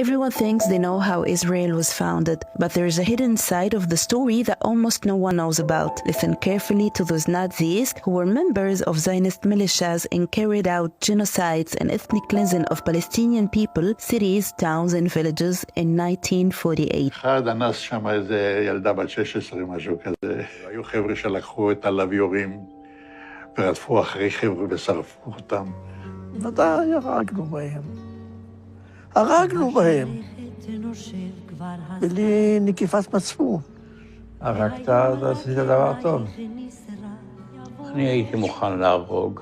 Everyone thinks they know how Israel was founded, but there is a hidden side of the story that almost no one knows about. Listen carefully to those Nazis who were members of Zionist militias and carried out genocides and ethnic cleansing of Palestinian people, cities, towns and villages in 1948. אחד אנס שם איזה ילדה בת 16, משהו כזה. היו חבר'ה שלקחו את הלוויורים ורדפו אחרי חבר'ה ושרפו אותם. ודאי, הרגנו בהם, בלי נקיפת מצפון. הרגת, אז עשית דבר טוב. אני הייתי מוכן להרוג,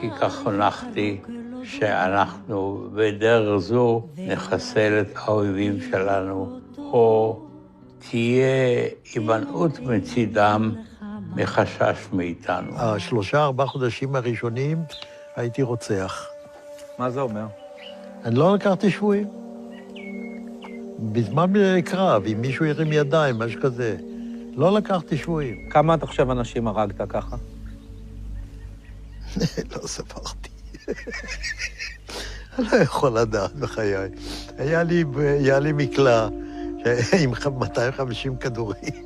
כי כך חונכתי שאנחנו בדרך זו נחסל את האויבים שלנו, או תהיה הימנעות מצידם מחשש מאיתנו. 3-4 חודשים הראשונים הייתי רוצח. מה זה אומר? אני לא לקחתי שבויים. בזמן קרב, אם מישהו ירים ידיים, משהו כזה, לא לקחתי שבויים. כמה אתה חושב אנשים הרגת ככה? לא ספרתי. אני לא יכול לדעת בחיי. היה לי מקלע עם 250 כדורים.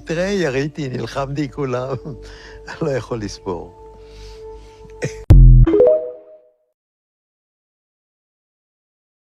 תראה, יריתי, נלחמתי כולם. אני לא יכול לספור.